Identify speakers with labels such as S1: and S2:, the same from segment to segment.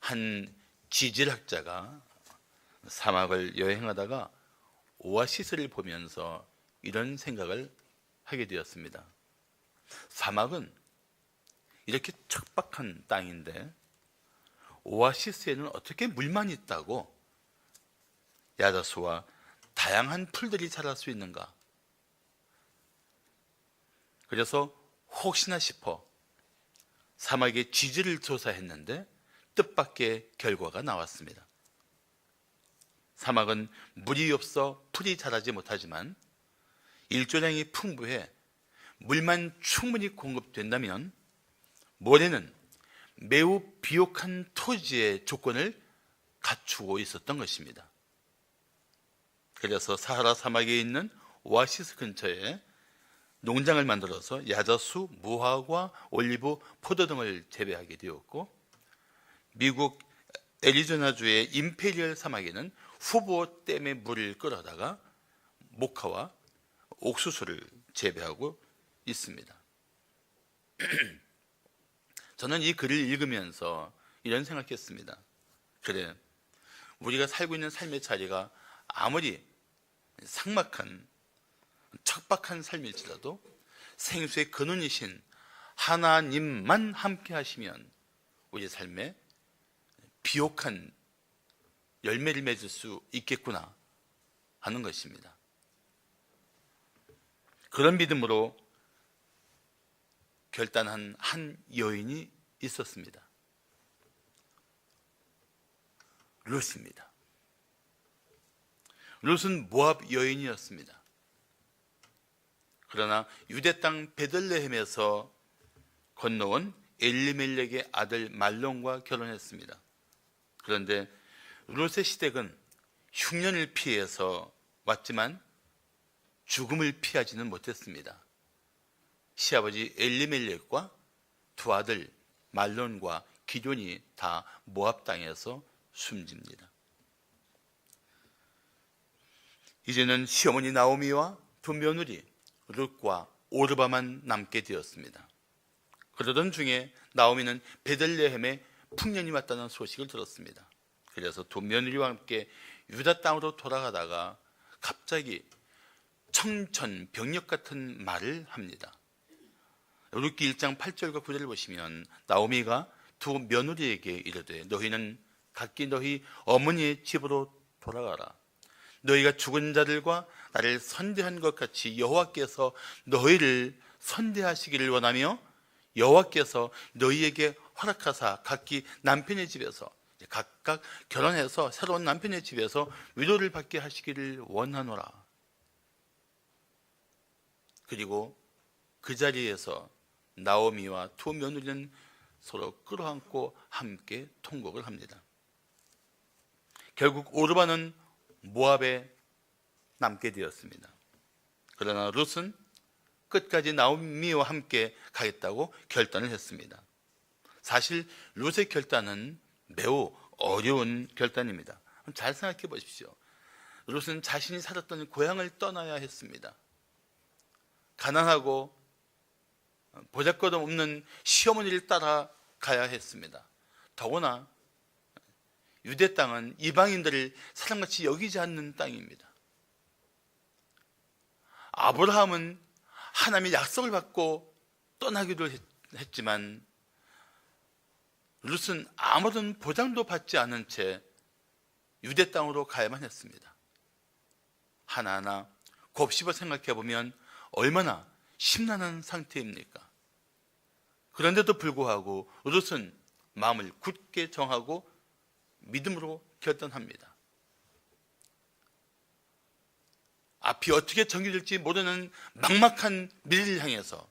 S1: 한 지질학자가 사막을 여행하다가 오아시스를 보면서 이런 생각을 하게 되었습니다. 사막은 이렇게 척박한 땅인데 오아시스에는 어떻게 물만 있다고 야자수와 다양한 풀들이 자랄 수 있는가? 그래서 혹시나 싶어 사막의 지질을 조사했는데 뜻밖의 결과가 나왔습니다. 사막은 물이 없어 풀이 자라지 못하지만 일조량이 풍부해 물만 충분히 공급된다면 모래는 매우 비옥한 토지의 조건을 갖추고 있었던 것입니다. 그래서 사하라 사막에 있는 오아시스 근처에 농장을 만들어서 야자수, 무화과, 올리브, 포도 등을 재배하게 되었고, 미국 애리조나주의 임페리얼 사막에는 후보 댐의 물을 끌어다가 모카와 옥수수를 재배하고 있습니다. 저는 이 글을 읽으면서 이런 생각했습니다. 그래, 우리가 살고 있는 삶의 자리가 아무리 삭막한 척박한 삶일지라도 생수의 근원이신 하나님만 함께 하시면 우리 삶에 비옥한 열매를 맺을 수 있겠구나 하는 것입니다. 그런 믿음으로 결단한 한 여인이 있었습니다. 룻입니다. 룻은 모압 여인이었습니다. 그러나 유대 땅 베들레헴에서 건너온 엘리멜렉의 아들 말론과 결혼했습니다. 그런데 룻의 시댁은 흉년을 피해서 왔지만 죽음을 피하지는 못했습니다. 시아버지 엘리멜렉과 두 아들 말론과 기존이 다 모압 땅에서 숨집니다. 이제는 시어머니 나오미와 두 며느리 룻과 오르바만 남게 되었습니다. 그러던 중에 나오미는 베들레헴에 풍년이 왔다는 소식을 들었습니다. 그래서 두 며느리와 함께 유다 땅으로 돌아가다가 갑자기 청천벽력 같은 말을 합니다. 룻기 1장 8절과 9절을 보시면 나오미가 두 며느리에게 이르되 너희는 각기 너희 어머니의 집으로 돌아가라. 너희가 죽은 자들과 나를 선대한 것 같이 여호와께서 너희를 선대하시기를 원하며 여호와께서 너희에게 허락하사 각기 남편의 집에서 각각 결혼해서 새로운 남편의 집에서 위로를 받게 하시기를 원하노라. 그리고 그 자리에서 나오미와 두 며느리는 서로 끌어안고 함께 통곡을 합니다. 결국 오르바는 모압에 남게 되었습니다. 그러나 룻은 끝까지 나오미와 함께 가겠다고 결단을 했습니다. 사실 룻의 결단은 매우 어려운 결단입니다. 잘 생각해 보십시오. 룻은 자신이 살았던 고향을 떠나야 했습니다. 가난하고 보잘것 없는 시어머니를 따라가야 했습니다. 더구나 유대 땅은 이방인들을 사람같이 여기지 않는 땅입니다. 아브라함은 하나님의 약속을 받고 떠나기도 했지만 룻은 아무런 보장도 받지 않은 채 유대 땅으로 가야만 했습니다. 하나하나 곱씹어 생각해 보면 얼마나 심란한 상태입니까? 그런데도 불구하고 룻은 마음을 굳게 정하고 믿음으로 결단합니다. 앞이 어떻게 전개될지 모르는 막막한 미래를 향해서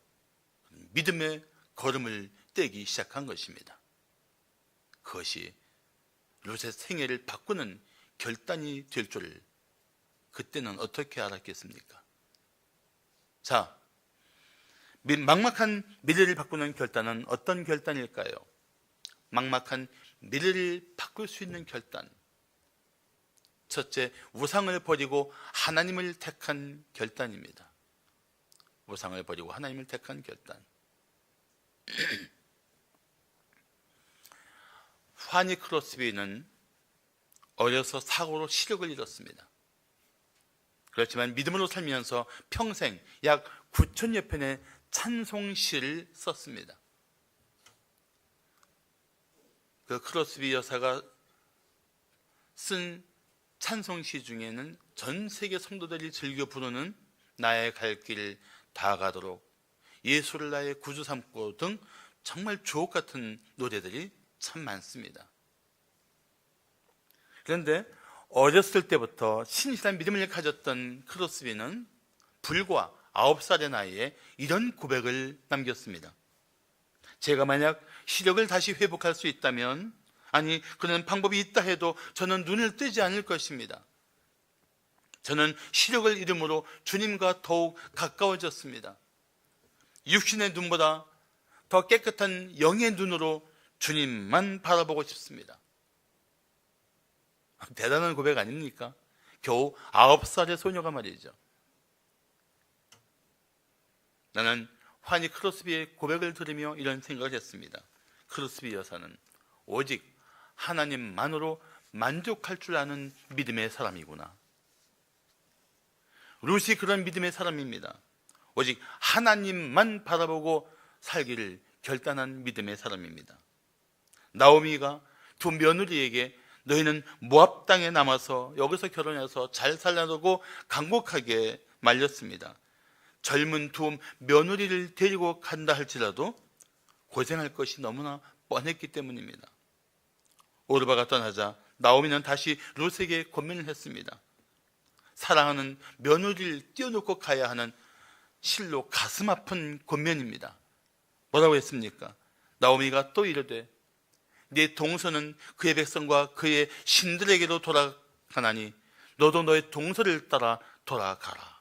S1: 믿음의 걸음을 떼기 시작한 것입니다. 그것이 룻의 생애를 바꾸는 결단이 될 줄 그때는 어떻게 알았겠습니까? 자, 막막한 미래를 바꾸는 결단은 어떤 결단일까요? 막막한 미래를 바꿀 수 있는 결단. 첫째, 우상을 버리고 하나님을 택한 결단입니다. 우상을 버리고 하나님을 택한 결단. 파니 크로스비는 어려서 사고로 시력을 잃었습니다. 그렇지만 믿음으로 살면서 평생 약 9천여 편의 찬송시를 썼습니다. 그 크로스비 여사가 쓴 찬송시 중에는 전 세계 성도들이 즐겨 부르는 나의 갈 길 다 가도록, 예수를 나의 구주 삼고 등 정말 주옥 같은 노래들이 참 많습니다. 그런데 어렸을 때부터 신실한 믿음을 가졌던 크로스비는 불과 9살의 나이에 이런 고백을 남겼습니다. 제가 만약 시력을 다시 회복할 수 있다면, 아니 그런 방법이 있다 해도 저는 눈을 뜨지 않을 것입니다. 저는 시력을 잃음으로 주님과 더욱 가까워졌습니다. 육신의 눈보다 더 깨끗한 영의 눈으로 주님만 바라보고 싶습니다. 대단한 고백 아닙니까? 겨우 9살의 소녀가 말이죠. 나는 환희 크로스비의 고백을 들으며 이런 생각을 했습니다. 크로스비 여사는 오직 하나님만으로 만족할 줄 아는 믿음의 사람이구나. 루시 그런 믿음의 사람입니다. 오직 하나님만 바라보고 살기를 결단한 믿음의 사람입니다. 나오미가 두 며느리에게 너희는 모압 땅에 남아서 여기서 결혼해서 잘 살라고 간곡하게 말렸습니다. 젊은 두 며느리를 데리고 간다 할지라도 고생할 것이 너무나 뻔했기 때문입니다. 오르바가 떠나자 나오미는 다시 룻에게 권면을 했습니다. 사랑하는 며느리를 띄워놓고 가야 하는 실로 가슴 아픈 권면입니다. 뭐라고 했습니까? 나오미가 또 이르되 네 동서는 그의 백성과 그의 신들에게로 돌아가나니 너도 너의 동서를 따라 돌아가라.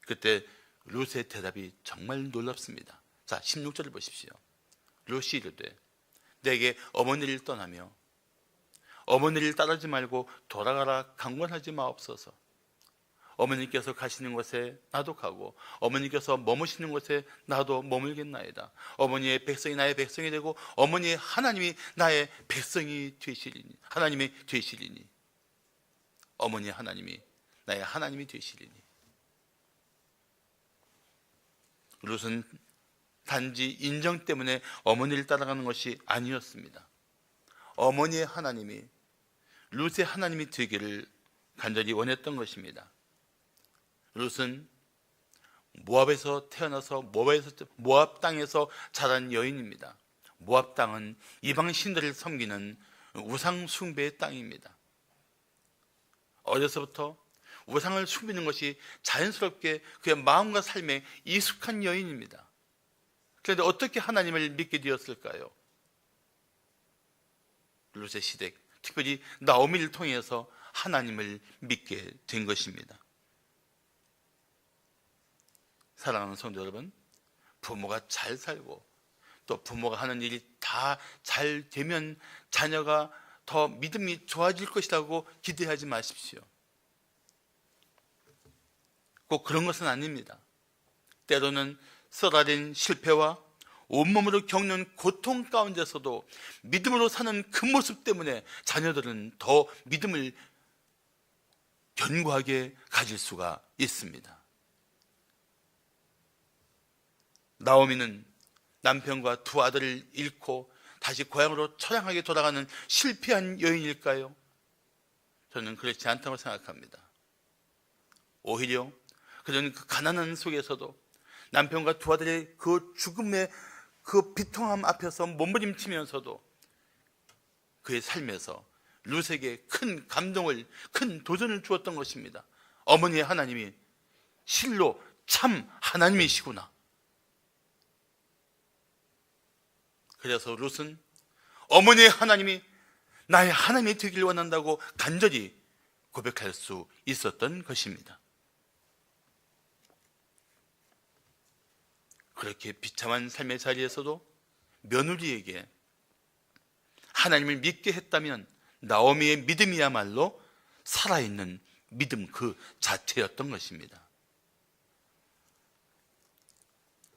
S1: 그때 룻의 대답이 정말 놀랍습니다. 자, 16절을 보십시오. 룻이 이르되 내게 어머니를 떠나며 어머니를 따르지 말고 돌아가라 강권하지 마옵소서. 어머니께서 가시는 곳에 나도 가고 어머니께서 머무시는 곳에 나도 머물겠나이다. 어머니의 백성이 나의 백성이 되고 어머니의 하나님이 나의 백성이 되시리니, 하나님이 되시리니, 어머니의 하나님이 나의 하나님이 되시리니. 룻은 단지 인정 때문에 어머니를 따라가는 것이 아니었습니다. 어머니의 하나님이 룻의 하나님이 되기를 간절히 원했던 것입니다. 룻은 모압에서 태어나서 모압 땅에서 자란 여인입니다. 모압 땅은 이방 신들을 섬기는 우상 숭배의 땅입니다. 어려서부터 우상을 숭배하는 것이 자연스럽게 그의 마음과 삶에 익숙한 여인입니다. 그런데 어떻게 하나님을 믿게 되었을까요? 룻의 시댁, 특별히 나오미를 통해서 하나님을 믿게 된 것입니다. 사랑하는 성도 여러분, 부모가 잘 살고 또 부모가 하는 일이 다 잘 되면 자녀가 더 믿음이 좋아질 것이라고 기대하지 마십시오. 꼭 그런 것은 아닙니다. 때로는 쏟아진 실패와 온몸으로 겪는 고통 가운데서도 믿음으로 사는 그 모습 때문에 자녀들은 더 믿음을 견고하게 가질 수가 있습니다. 나오미는 남편과 두 아들을 잃고 다시 고향으로 처량하게 돌아가는 실패한 여인일까요? 저는 그렇지 않다고 생각합니다. 오히려 그런 그 가난한 속에서도 남편과 두 아들의 그 죽음의 그 비통함 앞에서 몸부림치면서도 그의 삶에서 룻에게 큰 감동을, 큰 도전을 주었던 것입니다. 어머니의 하나님이 실로 참 하나님이시구나. 그래서 룻은 어머니의 하나님이 나의 하나님이 되길 원한다고 간절히 고백할 수 있었던 것입니다. 그렇게 비참한 삶의 자리에서도 며느리에게 하나님을 믿게 했다면 나오미의 믿음이야말로 살아있는 믿음 그 자체였던 것입니다.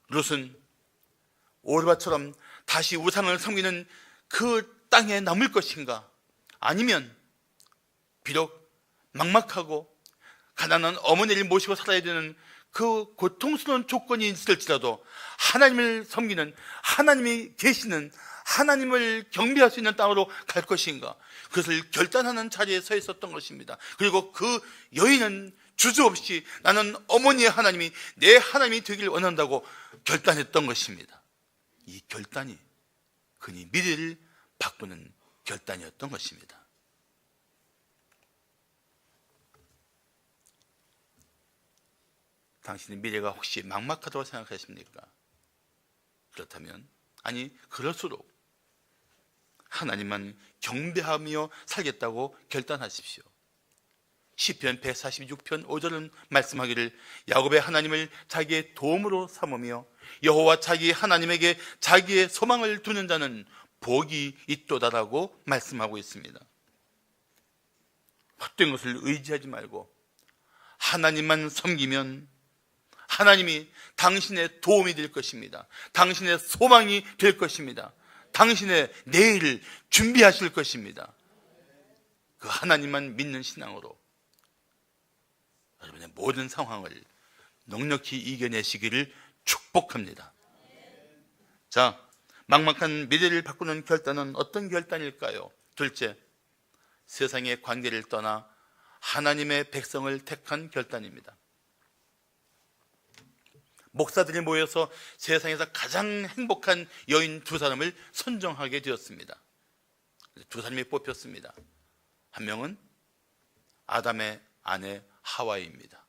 S1: 룻은 오르바처럼 다시 우상을 섬기는 그 땅에 남을 것인가? 아니면 비록 막막하고 가난한 어머니를 모시고 살아야 되는 그 고통스러운 조건이 있을지라도 하나님을 섬기는, 하나님이 계시는, 하나님을 경배할 수 있는 땅으로 갈 것인가? 그것을 결단하는 자리에 서 있었던 것입니다. 그리고 그 여인은 주저없이 나는 어머니의 하나님이 내 하나님이 되길 원한다고 결단했던 것입니다. 이 결단이 그의 미래를 바꾸는 결단이었던 것입니다. 당신의 미래가 혹시 막막하다고 생각하십니까? 그렇다면, 아니 그럴수록 하나님만 경배하며 살겠다고 결단하십시오. 시편 146편 5절은 말씀하기를 야곱의 하나님을 자기의 도움으로 삼으며 여호와 자기 하나님에게 자기의 소망을 두는 자는 복이 있도다라고 말씀하고 있습니다. 헛된 것을 의지하지 말고 하나님만 섬기면 하나님이 당신의 도움이 될 것입니다. 당신의 소망이 될 것입니다. 당신의 내일을 준비하실 것입니다. 그 하나님만 믿는 신앙으로 여러분의 모든 상황을 넉넉히 이겨내시기를 축복합니다. 자, 막막한 미래를 바꾸는 결단은 어떤 결단일까요? 둘째, 세상의 관계를 떠나 하나님의 백성을 택한 결단입니다. 목사들이 모여서 세상에서 가장 행복한 여인 두 사람을 선정하게 되었습니다. 두 사람이 뽑혔습니다. 한 명은 아담의 아내 하와이입니다.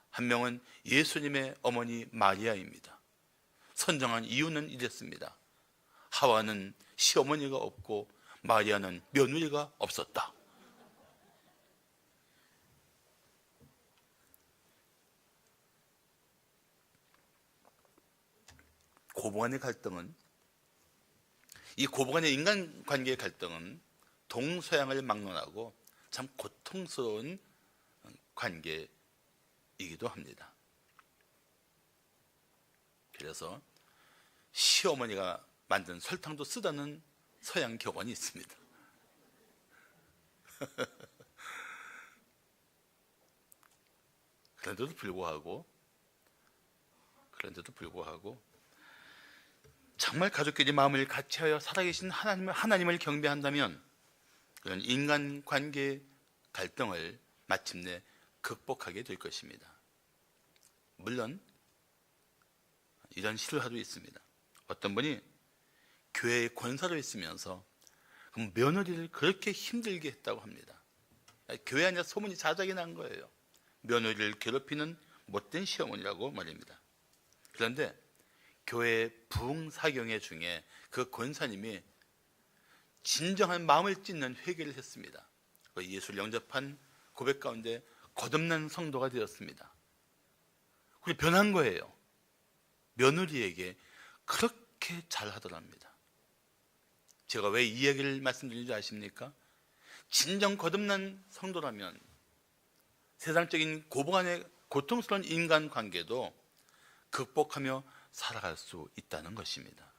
S1: 한 명은 예수님의 어머니 마리아입니다. 선정한 이유는 이랬습니다. 하와는 시어머니가 없고 마리아는 며느리가 없었다. 고부간의 갈등은, 이 고부간의 인간관계의 갈등은 동서양을 막론하고 참 고통스러운 관계이기도 합니다. 그래서 시어머니가 만든 설탕도 쓰다는 서양 격언이 있습니다. 그런데도 불구하고 정말 가족끼리 마음을 같이하여 살아계신 하나님을 경배한다면 그런 인간관계 갈등을 마침내 극복하게 될 것입니다. 물론 이런 실화도 있습니다. 어떤 분이 교회의 권사로 있으면서 며느리를 그렇게 힘들게 했다고 합니다. 교회 안에 소문이 자작이 난 거예요. 며느리를 괴롭히는 못된 시어머니라고 말입니다. 그런데 교회 부흥사경회 중에 그 권사님이 진정한 마음을 찢는 회개를 했습니다. 예수를 영접한 고백 가운데 거듭난 성도가 되었습니다. 그리고 변한 거예요. 며느리에게 그렇게 잘하더랍니다. 제가 왜 이 이야기를 말씀드리는지 아십니까? 진정 거듭난 성도라면 세상적인 고부간의 고통스러운 인간관계도 극복하며 살아갈 수 있다는 것입니다.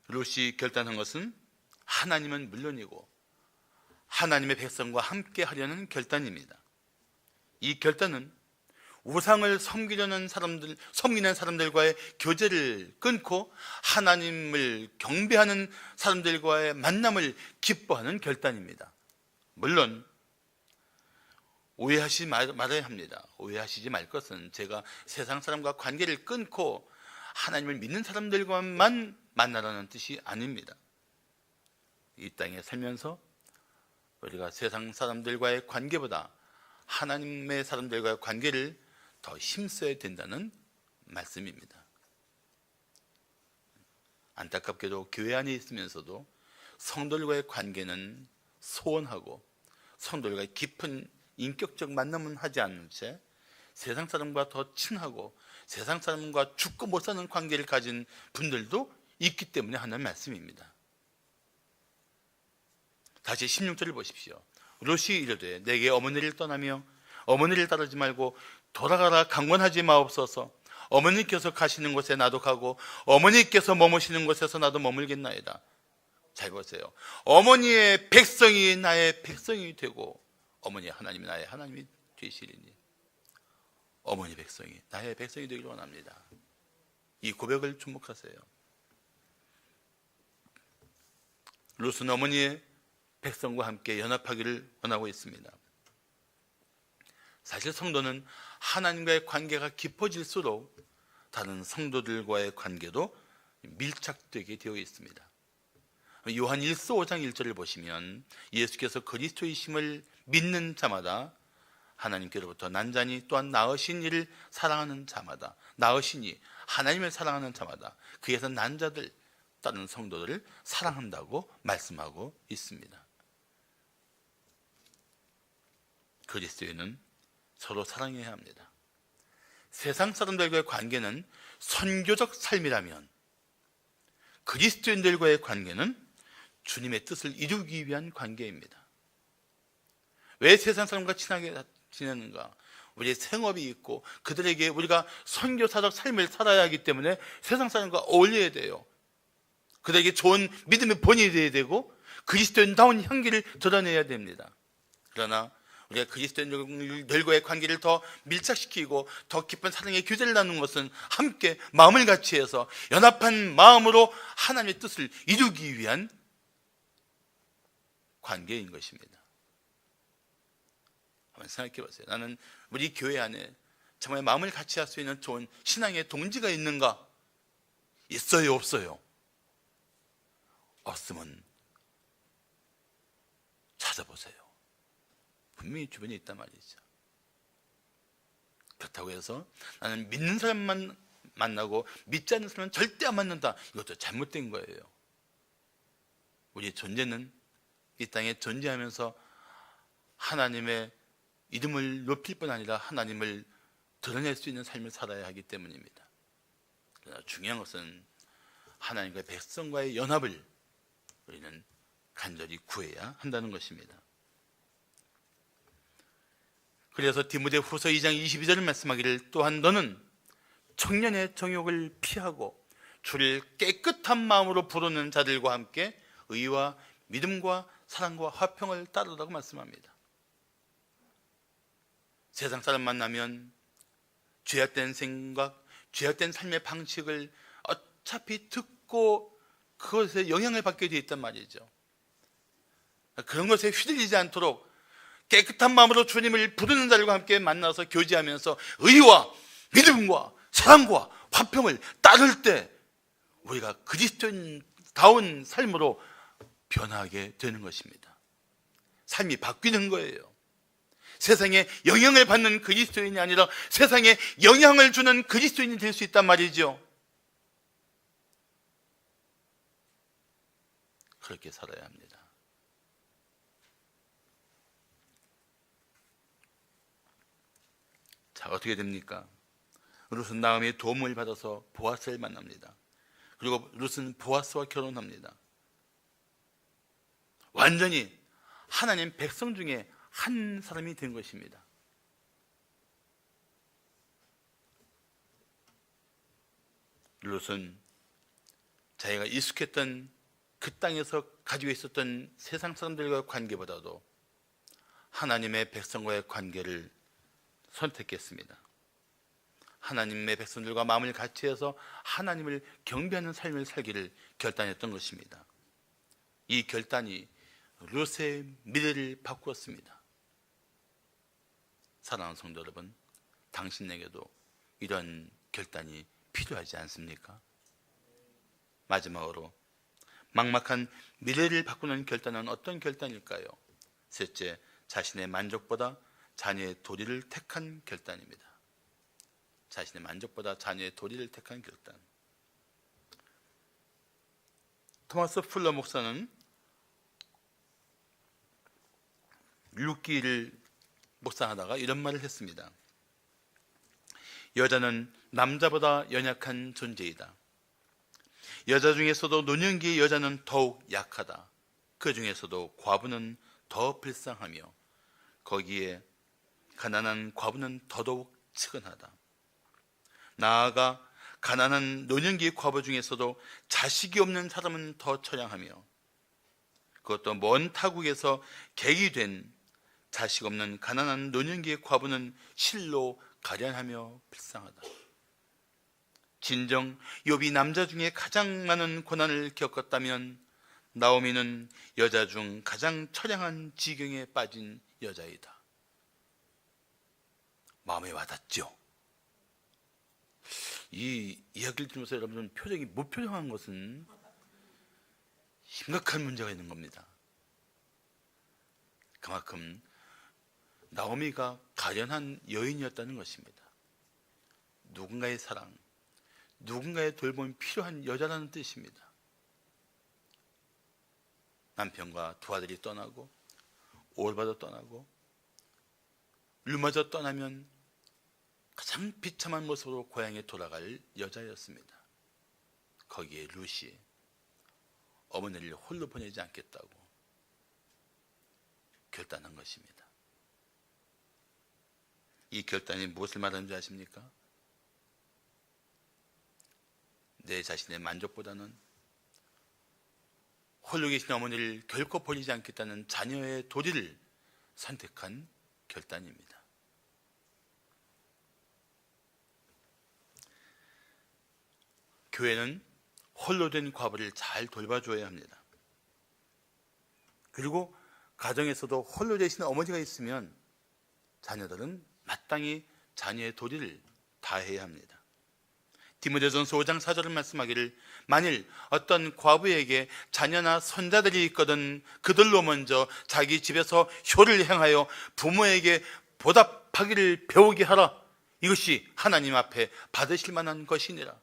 S1: 롯이 결단한 것은 하나님은 물론이고 하나님의 백성과 함께 하려는 결단입니다. 이 결단은 우상을 섬기는 사람들과의 교제를 끊고 하나님을 경배하는 사람들과의 만남을 기뻐하는 결단입니다. 물론 오해하시지 말아야 합니다. 오해하시지 말 것은 제가 세상 사람과 관계를 끊고 하나님을 믿는 사람들과만 만나라는 뜻이 아닙니다. 이 땅에 살면서 우리가 세상 사람들과의 관계보다 하나님의 사람들과의 관계를 더 힘써야 된다는 말씀입니다. 안타깝게도 교회 안에 있으면서도 성도들과의 관계는 소원하고 성도들과의 깊은 인격적 만남은 하지 않는 채 세상 사람과 더 친하고 세상 사람과 죽고 못 사는 관계를 가진 분들도 있기 때문에 하는 말씀입니다. 다시 16절을 보십시오. 롯이 이르되 내게 어머니를 떠나며 어머니를 따르지 말고 돌아가라 강권하지 마옵소서. 어머니께서 가시는 곳에 나도 가고 어머니께서 머무시는 곳에서 나도 머물겠나이다. 잘 보세요. 어머니의 백성이 나의 백성이 되고 어머니 하나님이 나의 하나님이 되시리니 어머니 백성이 나의 백성이 되기를 원합니다. 이 고백을 주목하세요. 룻은 어머니의 백성과 함께 연합하기를 원하고 있습니다. 사실 성도는 하나님과의 관계가 깊어질수록 다른 성도들과의 관계도 밀착되게 되어 있습니다. 요한 1서 5장 1절을 보시면 예수께서 그리스도이심을 믿는 자마다 하나님께로부터 난자니 또한 낳으신 이를 사랑하는 자마다 낳으시니 하나님을 사랑하는 자마다 그에서 난 자들 다른 성도들을 사랑한다고 말씀하고 있습니다. 그리스도인은 서로 사랑해야 합니다. 세상 사람들과의 관계는 선교적 삶이라면 그리스도인들과의 관계는 주님의 뜻을 이루기 위한 관계입니다. 왜 세상 사람과 친하게 지내는가? 우리의 생업이 있고 그들에게 우리가 선교사적 삶을 살아야 하기 때문에 세상 사람과 어울려야 돼요. 그들에게 좋은 믿음의 본이 되어야 되고 그리스도인다운 향기를 드러내야 됩니다. 그러나 우리가 그리스도인들과의 관계를 더 밀착시키고 더 깊은 사랑의 교제를 나누는 것은 함께 마음을 같이 해서 연합한 마음으로 하나님의 뜻을 이루기 위한 관계인 것입니다. 한번 생각해 보세요. 나는 우리 교회 안에 정말 마음을 같이 할 수 있는 좋은 신앙의 동지가 있는가? 있어요, 없어요? 없으면 찾아보세요. 분명히 주변에 있단 말이죠. 그렇다고 해서 나는 믿는 사람만 만나고 믿지 않는 사람은 절대 안 만난다. 이것도 잘못된 거예요. 우리의 존재는 이 땅에 존재하면서 하나님의 이름을 높일 뿐 아니라 하나님을 드러낼 수 있는 삶을 살아야 하기 때문입니다. 그러나 중요한 것은 하나님과 백성과의 연합을 우리는 간절히 구해야 한다는 것입니다. 그래서 디모데후서 2장 22절을 말씀하기를 또한 너는 청년의 정욕을 피하고 주를 깨끗한 마음으로 부르는 자들과 함께 의와 믿음과 사랑과 화평을 따르라고 말씀합니다. 세상 사람 만나면 죄악된 생각, 죄악된 삶의 방식을 어차피 듣고 그것에 영향을 받게 되어 있단 말이죠. 그런 것에 휘둘리지 않도록 깨끗한 마음으로 주님을 부르는 자들과 함께 만나서 교제하면서 의와 믿음과 사랑과 화평을 따를 때 우리가 그리스도인다운 삶으로 변하게 되는 것입니다. 삶이 바뀌는 거예요. 세상에 영향을 받는 그리스도인이 아니라 세상에 영향을 주는 그리스도인이 될 수 있단 말이죠. 그렇게 살아야 합니다. 자, 어떻게 됩니까? 룻은 나오미의 도움을 받아서 보아스를 만납니다. 그리고 룻은 보아스와 결혼합니다. 완전히 하나님 백성 중에 한 사람이 된 것입니다. 룻은 자기가 익숙했던 그 땅에서 가지고 있었던 세상 사람들과의 관계보다도 하나님의 백성과의 관계를 선택했습니다. 하나님의 백성들과 마음을 같이 해서 하나님을 경배하는 삶을 살기를 결단했던 것입니다. 이 결단이 룻의 미래를 바꾸었습니다. 사랑하는 성도 여러분, 당신에게도 이런 결단이 필요하지 않습니까? 마지막으로 막막한 미래를 바꾸는 결단은 어떤 결단일까요? 셋째, 자신의 만족보다 자녀의 도리를 택한 결단입니다. 자신의 만족보다 자녀의 도리를 택한 결단. 토마스 풀러 목사는 룻기를 묵상하다가 이런 말을 했습니다. 여자는 남자보다 연약한 존재이다. 여자 중에서도 노년기의 여자는 더욱 약하다. 그 중에서도 과부는 더 불쌍하며 거기에 가난한 과부는 더더욱 측은하다. 나아가 가난한 노년기 과부 중에서도 자식이 없는 사람은 더 처량하며, 그것도 먼 타국에서 객이 된 자식 없는 가난한 노년기의 과부는 실로 가련하며 불쌍하다. 진정 욥이 남자 중에 가장 많은 고난을 겪었다면 나오미는 여자 중 가장 처량한 지경에 빠진 여자이다. 마음에 와닿죠? 이 이야기를 들으면서 여러분 표정이 무표정한 것은 심각한 문제가 있는 겁니다. 그만큼 나오미가 가련한 여인이었다는 것입니다. 누군가의 사랑, 누군가의 돌봄이 필요한 여자라는 뜻입니다. 남편과 두 아들이 떠나고 오르바도 떠나고 르마저 떠나면 가장 비참한 모습으로 고향에 돌아갈 여자였습니다. 거기에 룻이 어머니를 홀로 보내지 않겠다고 결단한 것입니다. 이 결단이 무엇을 말하는지 아십니까? 내 자신의 만족보다는 홀로 계신 어머니를 결코 버리지 않겠다는 자녀의 도리를 선택한 결단입니다. 교회는 홀로 된 과부를 잘 돌봐줘야 합니다. 그리고 가정에서도 홀로 되신 어머니가 있으면 자녀들은 마땅히 자녀의 도리를 다해야 합니다. 디모데전서 5장 4절은 말씀하기를 만일 어떤 과부에게 자녀나 손자들이 있거든 그들로 먼저 자기 집에서 효를 행하여 부모에게 보답하기를 배우게 하라. 이것이 하나님 앞에 받으실 만한 것이니라.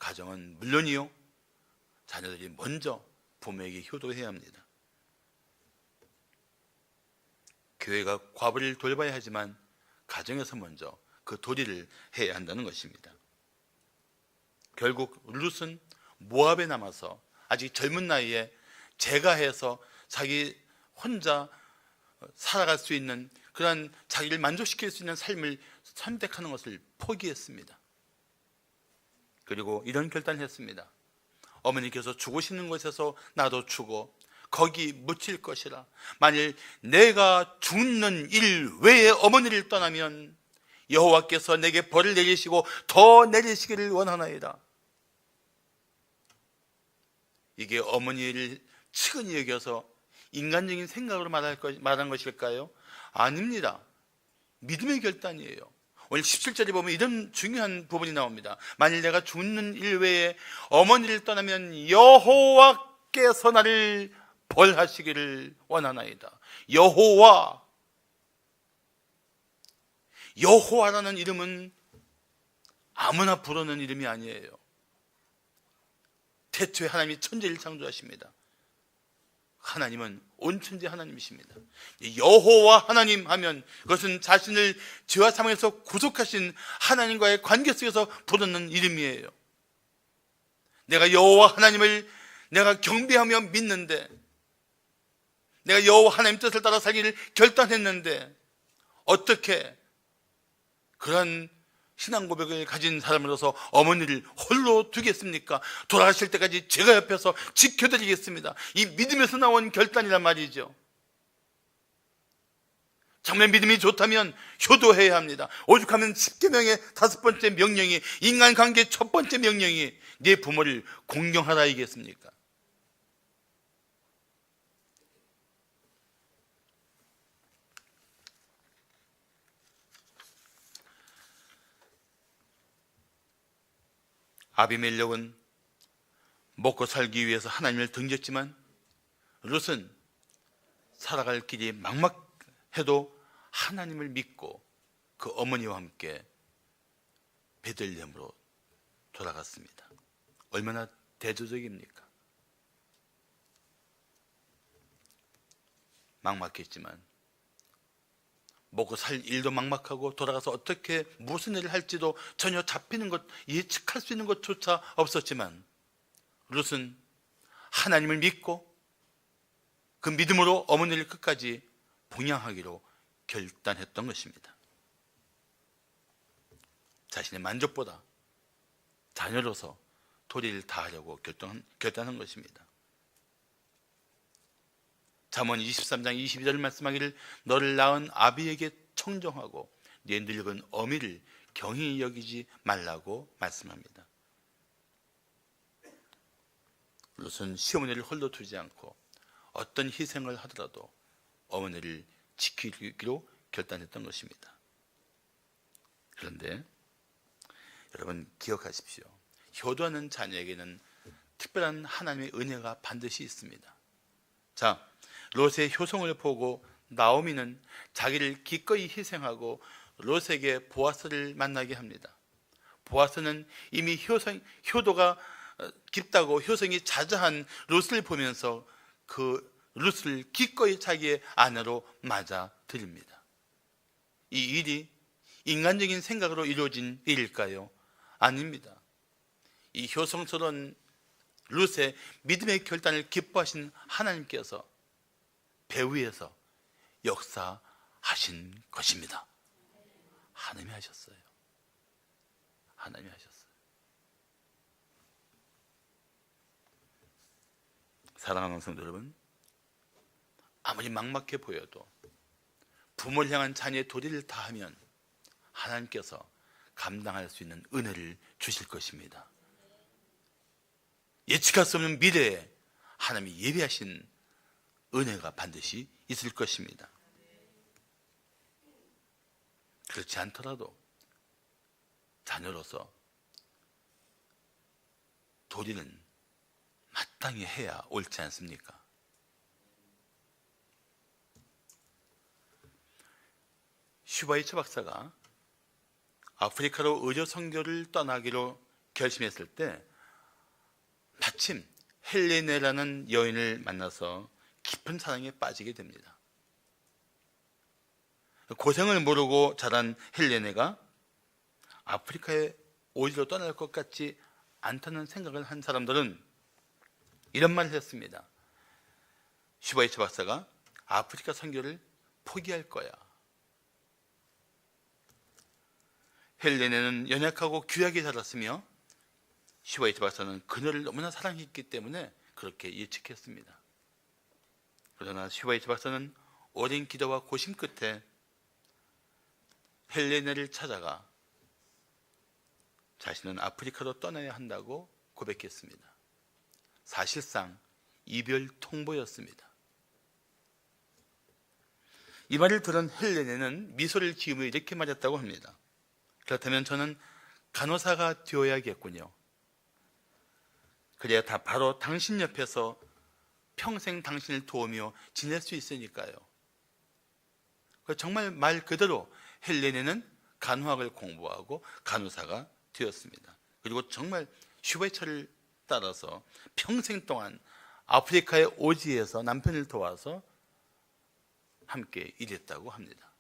S1: 가정은 물론이요, 자녀들이 먼저 부모에게 효도해야 합니다. 교회가 과부를 돌봐야 하지만 가정에서 먼저 그 도리를 해야 한다는 것입니다. 결국 룻은 모압에 남아서 아직 젊은 나이에 제가해서 자기 혼자 살아갈 수 있는 그런 자기를 만족시킬 수 있는 삶을 선택하는 것을 포기했습니다. 그리고 이런 결단을 했습니다. 어머니께서 죽으시는 곳에서 나도 죽어 거기 묻힐 것이라. 만일 내가 죽는 일 외에 어머니를 떠나면 여호와께서 내게 벌을 내리시고 더 내리시기를 원하나이다. 이게 어머니를 측은히 여겨서 인간적인 생각으로 말한 것일까요? 아닙니다. 믿음의 결단이에요. 오늘 17절에 보면 이런 중요한 부분이 나옵니다. 만일 내가 죽는 일 외에 어머니를 떠나면 여호와께서 나를 벌하시기를 원하나이다. 여호와라는 이름은 아무나 부르는 이름이 아니에요. 태초에 하나님이 천지를 창조하십니다. 하나님은 온천지 하나님이십니다. 여호와 하나님 하면 그것은 자신을 죄와 사망에서 구속하신 하나님과의 관계 속에서 부르는 이름이에요. 내가 여호와 하나님을 내가 경배하며 믿는데, 내가 여호와 하나님 뜻을 따라 살기를 결단했는데 어떻게 그런 신앙 고백을 가진 사람으로서 어머니를 홀로 두겠습니까? 돌아가실 때까지 제가 옆에서 지켜드리겠습니다. 이 믿음에서 나온 결단이란 말이죠. 정말 믿음이 좋다면 효도해야 합니다. 오죽하면 10계명의 5번째 명령이, 인간관계의 첫 번째 명령이 네 부모를 공경하라이겠습니까? 아비멜렉은 먹고 살기 위해서 하나님을 등졌지만 룻은 살아갈 길이 막막해도 하나님을 믿고 그 어머니와 함께 베들레헴으로 돌아갔습니다. 얼마나 대조적입니까? 막막했지만 먹고 살 일도 막막하고 돌아가서 어떻게 무슨 일을 할지도 전혀 잡히는 것, 예측할 수 있는 것조차 없었지만 룻은 하나님을 믿고 그 믿음으로 어머니를 끝까지 봉양하기로 결단했던 것입니다. 자신의 만족보다 자녀로서 도리를 다하려고 결단한 것입니다. 잠언 23장 22절 말씀하기를 너를 낳은 아비에게 청정하고 네 늙은 어미를 경히 여기지 말라고 말씀합니다. 롯은 시어머니를 홀로 두지 않고 어떤 희생을 하더라도 어머니를 지키기로 결단했던 것입니다. 그런데 여러분 기억하십시오. 효도하는 자녀에게는 특별한 하나님의 은혜가 반드시 있습니다. 자, 롯의 효성을 보고 나오미는 자기를 기꺼이 희생하고 롯에게 보아스를 만나게 합니다. 보아스는 이미 효도가 깊다고 효성이 자자한 롯을 보면서 그 롯을 기꺼이 자기의 아내로 맞아들입니다. 이 일이 인간적인 생각으로 이루어진 일일까요? 아닙니다. 이 효성스러운 롯의 믿음의 결단을 기뻐하신 하나님께서 배후에서 역사하신 것입니다. 하나님이 하셨어요. 하나님이 하셨어요. 사랑하는 성도 여러분, 아무리 막막해 보여도 부모를 향한 자녀의 도리를 다하면 하나님께서 감당할 수 있는 은혜를 주실 것입니다. 예측할 수 없는 미래에 하나님이 예비하신 은혜가 반드시 있을 것입니다. 그렇지 않더라도 자녀로서 도리는 마땅히 해야 옳지 않습니까? 슈바이처 박사가 아프리카로 의료 선교를 떠나기로 결심했을 때 마침 헬레네라는 여인을 만나서 깊은 사랑에 빠지게 됩니다. 고생을 모르고 자란 헬레네가 아프리카에 오히려 떠날 것 같지 않다는 생각을 한 사람들은 이런 말을 했습니다. 슈바이처 박사가 아프리카 선교를 포기할 거야. 헬레네는 연약하고 귀하게 자랐으며 슈바이처 박사는 그녀를 너무나 사랑했기 때문에 그렇게 예측했습니다. 그러나 슈바이처 박사는 오랜 기도와 고심 끝에 헬레네를 찾아가 자신은 아프리카로 떠나야 한다고 고백했습니다. 사실상 이별 통보였습니다. 이 말을 들은 헬레네는 미소를 지으며 이렇게 말했다고 합니다. 그렇다면 저는 간호사가 되어야겠군요. 그래야 바로 당신 옆에서 평생 당신을 도우며 지낼 수 있으니까요. 정말 말 그대로 헬레네는 간호학을 공부하고 간호사가 되었습니다. 그리고 정말 슈바이처를 따라서 평생 동안 아프리카의 오지에서 남편을 도와서 함께 일했다고 합니다.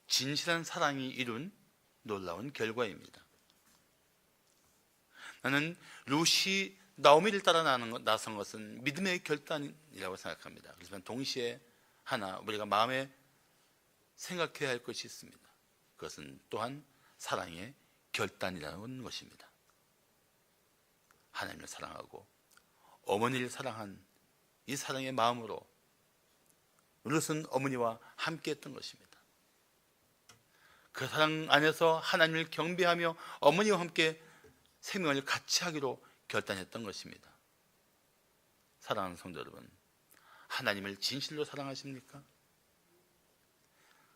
S1: 진실한 사랑이 이룬 놀라운 결과입니다. 나는 롯이 나오미를 따라 나선 것은 믿음의 결단이라고 생각합니다. 그렇지만 동시에 하나 우리가 마음에 생각해야 할 것이 있습니다. 그것은 또한 사랑의 결단이라는 것입니다. 하나님을 사랑하고 어머니를 사랑한 이 사랑의 마음으로 롯은 어머니와 함께 했던 것입니다. 그 사랑 안에서 하나님을 경배하며 어머니와 함께 생명을 같이 하기로 결단했던 것입니다. 사랑하는 성도 여러분, 하나님을 진실로 사랑하십니까?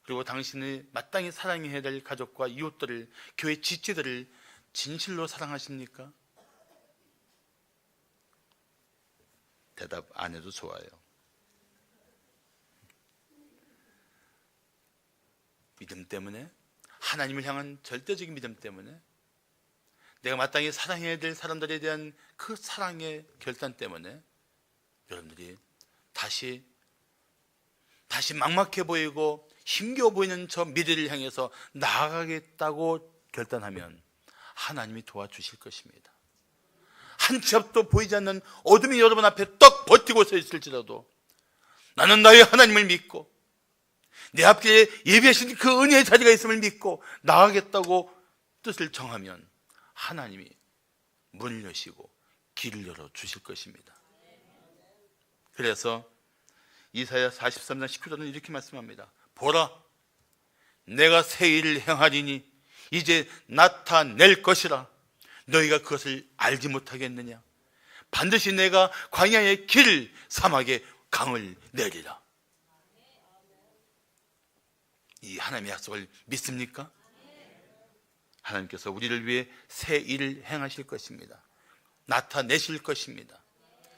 S1: 그리고 당신이 마땅히 사랑해야 될 가족과 이웃들을, 교회 지체들을 진실로 사랑하십니까? 대답 안 해도 좋아요. 믿음 때문에, 하나님을 향한 절대적인 믿음 때문에, 내가 마땅히 사랑해야 될 사람들에 대한 그 사랑의 결단 때문에 여러분들이 다시 막막해 보이고 힘겨워 보이는 저 미래를 향해서 나아가겠다고 결단하면 하나님이 도와주실 것입니다. 한 치 앞도 보이지 않는 어둠이 여러분 앞에 떡 버티고 서 있을지라도 나는 나의 하나님을 믿고 내 앞길에 예비하신 그 은혜의 자리가 있음을 믿고 나가겠다고 뜻을 정하면 하나님이 문을 여시고 길을 열어 주실 것입니다. 그래서 이사야 43장 19절은 이렇게 말씀합니다. 보라, 내가 새 일을 행하리니 이제 나타낼 것이라. 너희가 그것을 알지 못하겠느냐? 반드시 내가 광야의 길, 사막에 강을 내리라. 이 하나님의 약속을 믿습니까? 하나님께서 우리를 위해 새 일을 행하실 것입니다. 나타내실 것입니다.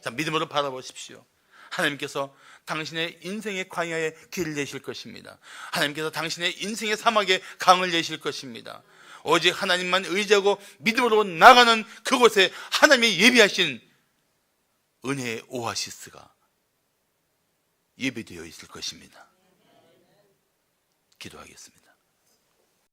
S1: 자, 믿음으로 바라보십시오. 하나님께서 당신의 인생의 광야에 길을 내실 것입니다. 하나님께서 당신의 인생의 사막에 강을 내실 것입니다. 오직 하나님만 의지하고 믿음으로 나가는 그곳에 하나님이 예비하신 은혜의 오아시스가 예배되어 있을 것입니다. 기도하겠습니다.